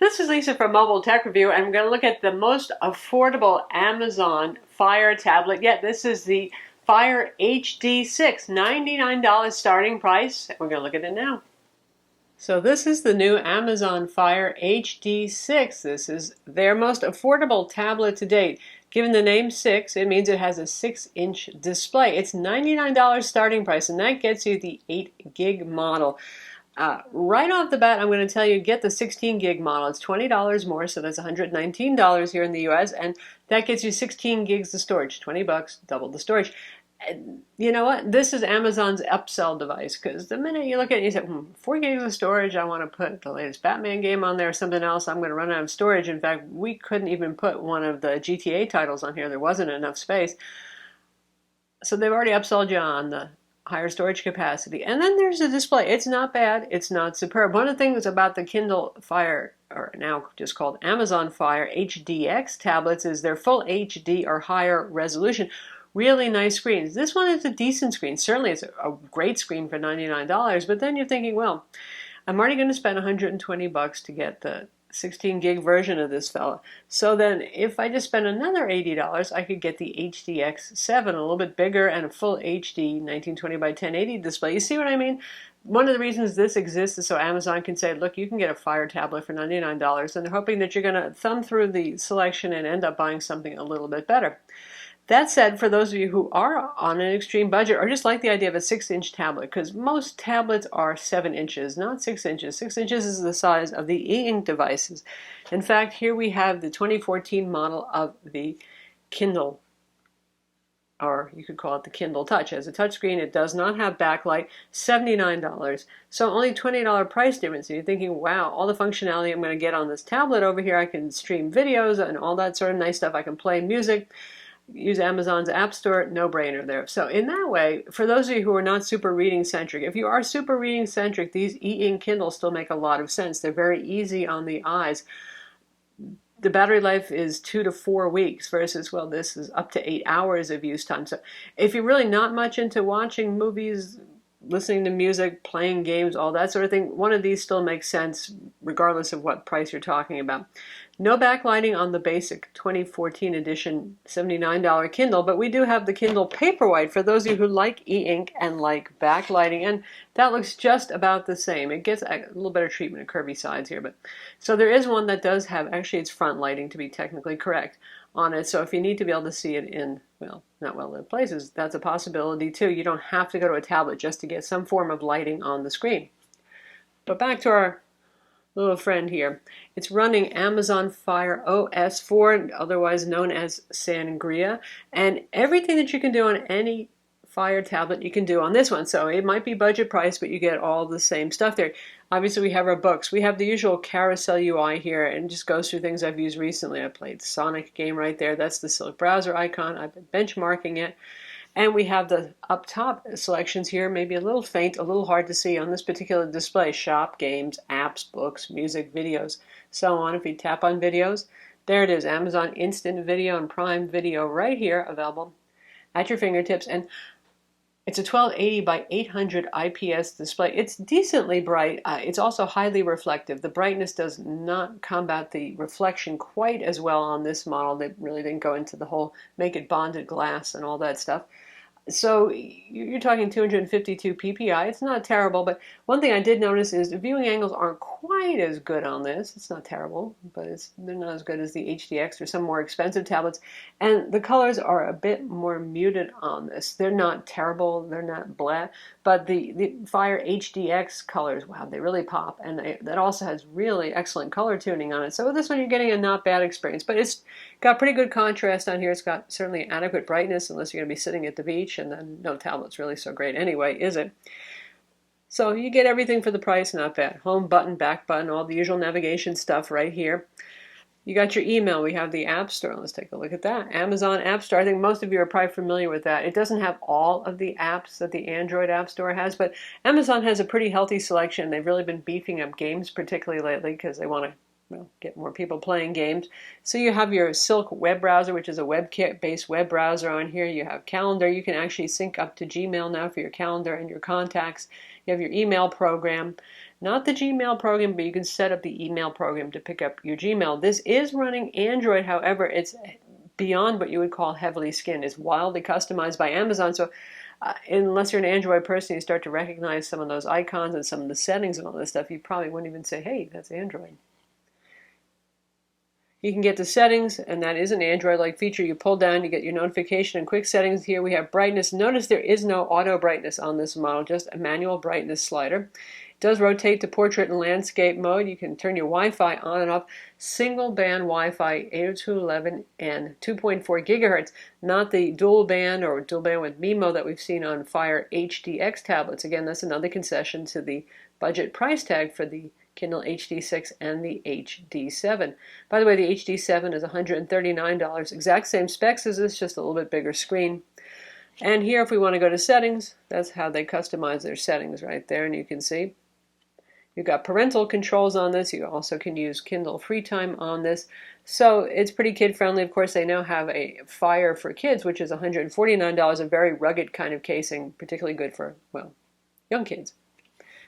This is Lisa from Mobile Tech Review, and we're going to look at the most affordable Amazon Fire tablet yet. This is the Fire HD6, $99 starting price. We're going to look at it now. So this is the new Amazon Fire HD6. This is their most affordable tablet to date. Given the name 6, it means it has a 6-inch display. It's $99 starting price, and that gets you the 8 gig model. Right off the bat, I'm going to tell you, get the 16 gig model. It's $20 more, so that's $119 here in the US, and that gets you 16 gigs of storage, 20 bucks, double the storage. And you know what? This is Amazon's upsell device, because the minute you look at it, you say, 4 gigs of storage, I want to put the latest Batman game on there or something else, I'm going to run out of storage. In fact, we couldn't even put one of the GTA titles on here. There wasn't enough space. So they've already upsold you on the higher storage capacity. And then there's the display. It's not bad. It's not superb. One of the things about the Kindle Fire, or now just called Amazon Fire HDX tablets, is they're full HD or higher resolution. Really nice screens. This one is a decent screen. Certainly it's a great screen for $99, but then you're thinking, well, I'm already going to spend 120 bucks to get the 16 gig version of this fella. So then if I just spend another $80, I could get the HDX7, a little bit bigger and a full HD 1920 by 1080 display. You see what I mean? One of the reasons this exists is so Amazon can say, look, you can get a Fire tablet for $99, and they're hoping that you're going to thumb through the selection and end up buying something a little bit better. That said, for those of you who are on an extreme budget or just like the idea of a 6-inch tablet, because most tablets are 7 inches, not 6 inches. 6 inches is the size of the e-ink devices. In fact, here we have the 2014 model of the Kindle, or you could call it the Kindle Touch. As a touchscreen, it does not have backlight, $79. So only $20 price difference. And you're thinking, wow, all the functionality I'm going to get on this tablet over here, I can stream videos and all that sort of nice stuff. I can play music. Use Amazon's App Store, no-brainer there. So in that way, for those of you who are not super reading-centric, if you are super reading-centric, these e-ink Kindles still make a lot of sense. They're very easy on the eyes. The battery life is 2 to 4 weeks versus, well, this is up to 8 hours of use time. So if you're really not much into watching movies, listening to music, playing games, all that sort of thing, one of these still makes sense regardless of what price you're talking about. No backlighting on the basic 2014 edition $79 Kindle, but we do have the Kindle Paperwhite for those of you who like e-ink and like backlighting, and that looks just about the same. It gets a little better treatment of curvy sides here, but so there is one that does have, actually it's front lighting to be technically correct on it, so if you need to be able to see it in, well, not well-lit places, that's a possibility too. You don't have to go to a tablet just to get some form of lighting on the screen. But back to our little friend here. It's running Amazon Fire OS 4, otherwise known as Sangria, and everything that you can do on any Fire tablet you can do on this one. So it might be budget price, but you get all the same stuff there. Obviously we have our books. We have the usual carousel UI here, and just goes through things I've used recently. I played Sonic game right there. That's the Silk browser icon. I've been benchmarking it. And we have the up top selections here, maybe a little faint, a little hard to see on this particular display. Shop, games, apps, books, music, videos, so on. If you tap on videos, there it is, Amazon Instant Video and Prime Video right here, available at your fingertips. And it's a 1280 by 800 IPS display. It's decently bright. It's also highly reflective. The brightness does not combat the reflection quite as well on this model. They really didn't go into the whole make it bonded glass and all that stuff. So you're talking 252 ppi. It's not terrible, but one thing I did notice is the viewing angles aren't quite as good on this. It's not terrible, but they're not as good as the HDX or some more expensive tablets. And the colors are a bit more muted on this. They're not terrible, they're not blah, but the Fire HDX colors, wow, they really pop. And that also has really excellent color tuning on it. So with this one, you're getting a not bad experience, but it's got pretty good contrast on here. It's got certainly adequate brightness, unless you're going to be sitting at the beach, and then no tablet's really so great anyway, is it? So you get everything for the price, not bad. Home button, back button, all the usual navigation stuff right here. You got your email. We have the App Store. Let's take a look at that. Amazon App Store. I think most of you are probably familiar with that. It doesn't have all of the apps that the Android App Store has, but Amazon has a pretty healthy selection. They've really been beefing up games particularly lately because they want to, well, get more people playing games. So you have your Silk web browser, which is a WebKit-based web browser on here. You have calendar. You can actually sync up to Gmail now for your calendar and your contacts. You have your email program. Not the Gmail program, but you can set up the email program to pick up your Gmail. This is running Android, however, it's beyond what you would call heavily skinned. It's wildly customized by Amazon, so unless you're an Android person, you start to recognize some of those icons and some of the settings and all this stuff, you probably wouldn't even say, hey, that's Android. You can get the settings, and that is an Android-like feature. You pull down, you get your notification and quick settings. Here we have brightness. Notice there is no auto brightness on this model, just a manual brightness slider. It does rotate to portrait and landscape mode. You can turn your Wi-Fi on and off. Single band Wi-Fi 802.11 and 2.4 gigahertz, not the dual band or dual band with MIMO that we've seen on Fire HDX tablets. Again, that's another concession to the budget price tag for the Kindle HD6 and the HD7. By the way, the HD7 is $139. Exact same specs as this, just a little bit bigger screen. And here, if we want to go to settings, that's how they customize their settings right there. And you can see you've got parental controls on this. You also can use Kindle Free Time on this. So it's pretty kid-friendly. Of course, they now have a Fire for Kids, which is $149, a very rugged kind of casing, particularly good for, well, young kids.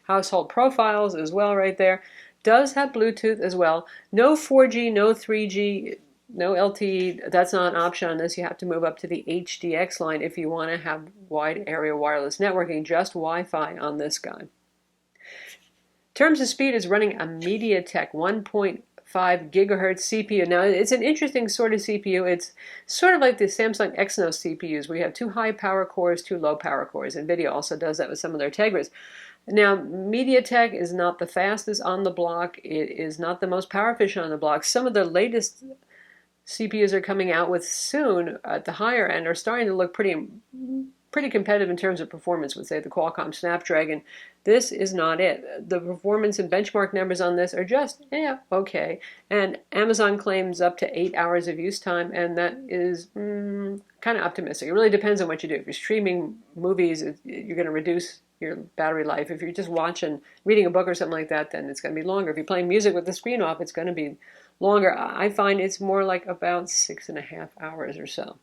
Household profiles as well right there. Does have Bluetooth as well. No 4G, no 3G, no LTE. That's not an option on this. You have to move up to the HDX line if you want to have wide area wireless networking. Just Wi-Fi on this guy. In terms of speed, is running a MediaTek 1.5 gigahertz CPU. Now, it's an interesting sort of CPU. It's sort of like the Samsung Exynos CPUs. We have 2 high power cores, 2 low power cores. NVIDIA also does that with some of their Tegras. Now, MediaTek is not the fastest on the block. It is not the most power efficient on the block. Some of the latest CPUs are coming out with soon at the higher end are starting to look pretty competitive in terms of performance with, say, the Qualcomm Snapdragon. This is not it. The performance and benchmark numbers on this are just, okay. And Amazon claims up to 8 hours of use time, and that is kind of optimistic. It really depends on what you do. If you're streaming movies, you're going to reduce your battery life. If you're just watching, reading a book or something like that, then it's going to be longer. If you're playing music with the screen off, it's going to be longer. I find it's more like about 6.5 hours or so.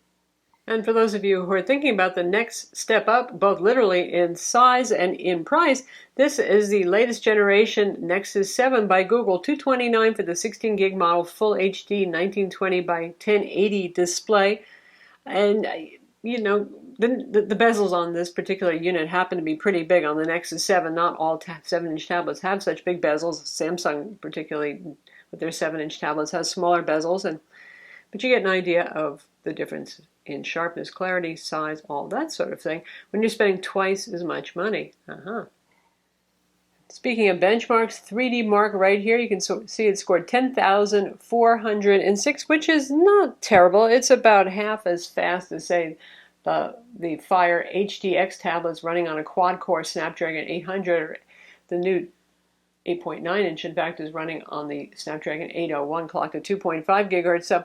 And for those of you who are thinking about the next step up, both literally in size and in price, this is the latest generation Nexus 7 by Google, $229 for the 16 gig model, full HD 1920 by 1080 display. And you know, the bezels on this particular unit happen to be pretty big on the Nexus 7. Not all 7-inch tablets have such big bezels. Samsung, particularly with their 7-inch tablets, has smaller bezels, but you get an idea of the difference in sharpness, clarity, size, all that sort of thing when you're spending twice as much money. Speaking of benchmarks, 3D Mark right here, you can see it scored 10,406, which is not terrible. It's about half as fast as, say, the Fire HDX tablets running on a quad-core Snapdragon 800. The new 8.9-inch, in fact, is running on the Snapdragon 801 clocked at 2.5 gigahertz. So,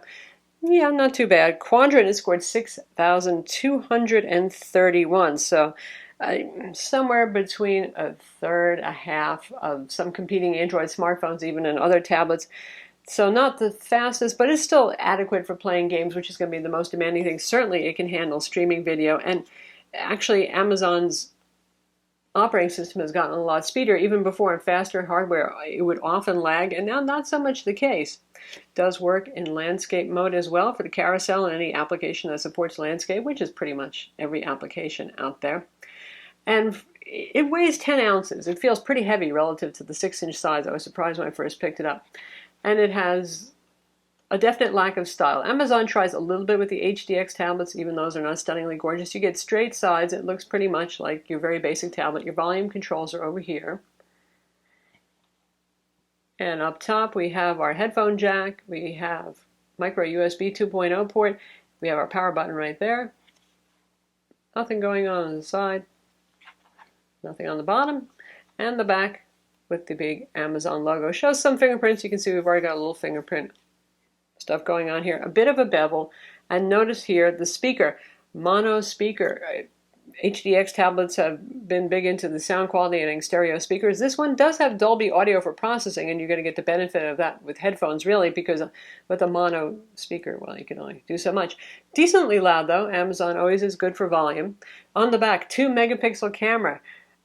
yeah, not too bad. Quadrant has scored 6,231. So, somewhere between a third, a half of some competing Android smartphones, even in other tablets. So not the fastest, but it's still adequate for playing games, which is going to be the most demanding thing. Certainly it can handle streaming video, and actually Amazon's operating system has gotten a lot speedier. Even before in faster hardware, it would often lag, and now not so much the case. It does work in landscape mode as well for the carousel and any application that supports landscape, which is pretty much every application out there. And it weighs 10 ounces. It feels pretty heavy relative to the 6-inch size. I was surprised when I first picked it up. And it has a definite lack of style. Amazon tries a little bit with the HDX tablets, even those are not stunningly gorgeous. You get straight sides. It looks pretty much like your very basic tablet. Your volume controls are over here. And up top we have our headphone jack. We have micro USB 2.0 port. We have our power button right there. Nothing going on the side. Nothing on the bottom. And the back with the big Amazon logo. Shows some fingerprints. You can see we've already got a little fingerprint stuff going on here. A bit of a bevel. And notice here the speaker. Mono speaker. HDX tablets have been big into the sound quality and stereo speakers. This one does have Dolby audio for processing, and you're going to get the benefit of that with headphones, really, because with a mono speaker, well, you can only do so much. Decently loud, though. Amazon always is good for volume. On the back, 2 megapixel camera.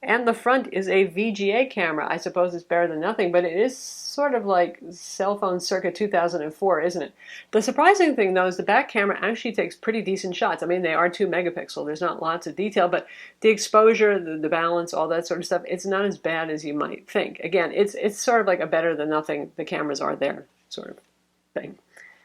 And the front is a VGA camera. I suppose it's better than nothing, but it is sort of like cell phone circa 2004, isn't it? The surprising thing, though, is the back camera actually takes pretty decent shots. I mean, they are 2 megapixel. There's not lots of detail, but the exposure, the balance, all that sort of stuff, it's not as bad as you might think. Again, it's sort of like a better than nothing. The cameras are there sort of thing.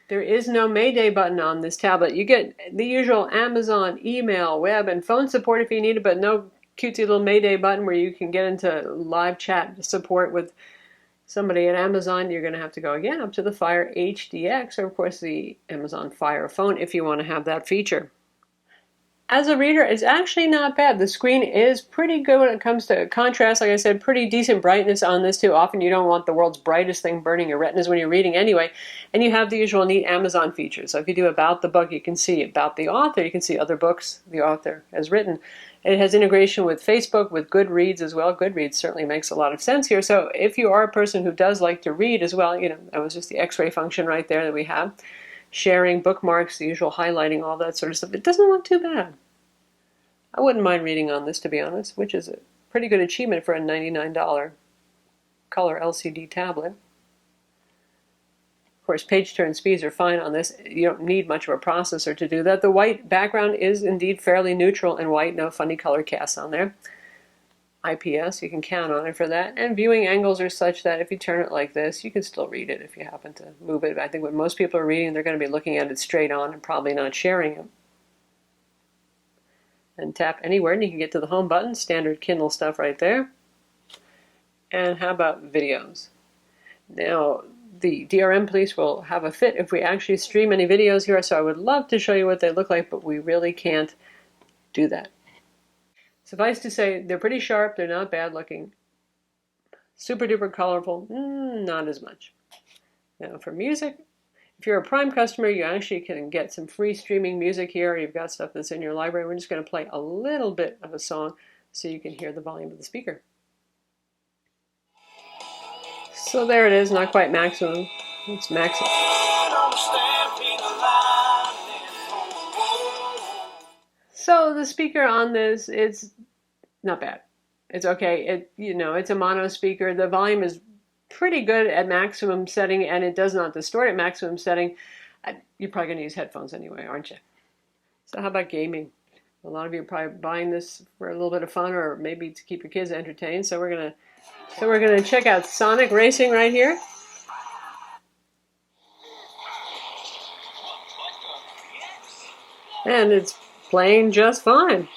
There is no Mayday button on this tablet. You get the usual Amazon, email, web, and phone support if you need it, but no cutesy little Mayday button where you can get into live chat support with somebody at Amazon. You're going to have to go again up to the Fire HDX or, of course, the Amazon Fire phone if you want to have that feature. As a reader, it's actually not bad. The screen is pretty good when it comes to contrast. Like I said, pretty decent brightness on this too. Often you don't want the world's brightest thing burning your retinas when you're reading anyway. And you have the usual neat Amazon features. So if you do about the book, you can see about the author. You can see other books the author has written. It has integration with Facebook, with Goodreads as well. Goodreads certainly makes a lot of sense here. So if you are a person who does like to read as well, that was just the X-ray function right there that we have. Sharing, bookmarks, the usual highlighting, all that sort of stuff. It doesn't look too bad. I wouldn't mind reading on this, to be honest, which is a pretty good achievement for a $99 color LCD tablet. Of course, page turn speeds are fine on this. You don't need much of a processor to do that. The white background is indeed fairly neutral and white, no funny color casts on there. IPS, you can count on it for that. And viewing angles are such that if you turn it like this, you can still read it if you happen to move it. I think when most people are reading, they're going to be looking at it straight on and probably not sharing it. And tap anywhere and you can get to the home button, standard Kindle stuff right there. And how about videos? Now, the DRM police will have a fit if we actually stream any videos here, so I would love to show you what they look like, but we really can't do that. Suffice to say, they're pretty sharp, they're not bad looking. Super duper colorful, not as much. Now for music, if you're a Prime customer, you actually can get some free streaming music here. You've got stuff that's in your library. We're just going to play a little bit of a song so you can hear the volume of the speaker. So there it is, not quite maximum. It's maximum. So the speaker on this, it's not bad. It's okay. It's a mono speaker. The volume is pretty good at maximum setting, and it does not distort at maximum setting. You're probably going to use headphones anyway, aren't you? So how about gaming? A lot of you are probably buying this for a little bit of fun, or maybe to keep your kids entertained. So we're gonna check out Sonic Racing right here. And it's playing just fine.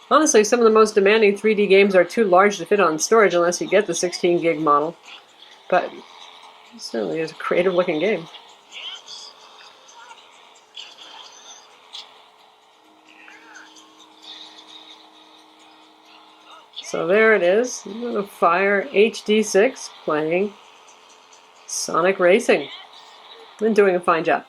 Honestly, some of the most demanding 3D games are too large to fit on storage unless you get the 16 gig model. But it certainly is a creative looking game. So there it is, the Fire HD6 playing Sonic Racing. And doing a fine job.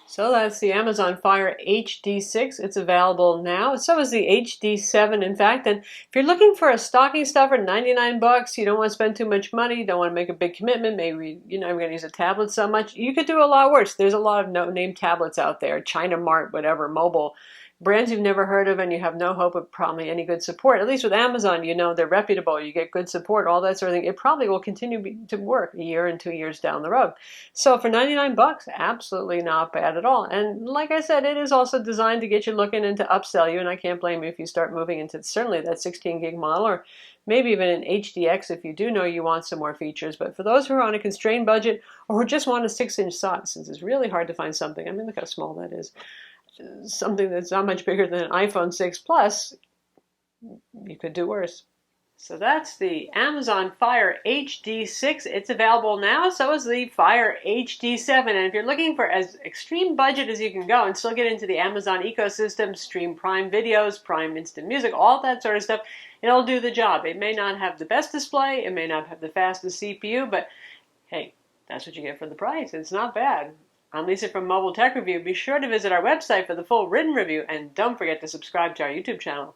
So that's the Amazon Fire HD6. It's available now. So is the HD7, in fact. And if you're looking for a stocking stuffer, $99, you don't want to spend too much money, you don't want to make a big commitment, maybe you're not going to use a tablet so much, you could do a lot worse. There's a lot of no-name tablets out there, China Mart, whatever, mobile, brands you've never heard of, and you have no hope of probably any good support. At least with Amazon, they're reputable, you get good support, all that sort of thing. It probably will continue to work a year and 2 years down the road. So for $99, absolutely not bad at all. And like I said, it is also designed to get you looking and to upsell you, and I can't blame you if you start moving into certainly that 16 gig model, or maybe even an HDX if you do know you want some more features. But for those who are on a constrained budget, or who just want a 6-inch size, since it's really hard to find something, I mean, look how small that is, something that's not much bigger than an iPhone 6 Plus, you could do worse. So that's the Amazon Fire HD6. It's available now. So is the Fire HD7. And if you're looking for as extreme budget as you can go and still get into the Amazon ecosystem, stream Prime videos, Prime Instant Music, all that sort of stuff, it'll do the job. It may not have the best display, it may not have the fastest CPU, but hey, that's what you get for the price. It's not bad. I'm Lisa from Mobile Tech Review. Be sure to visit our website for the full written review, and don't forget to subscribe to our YouTube channel.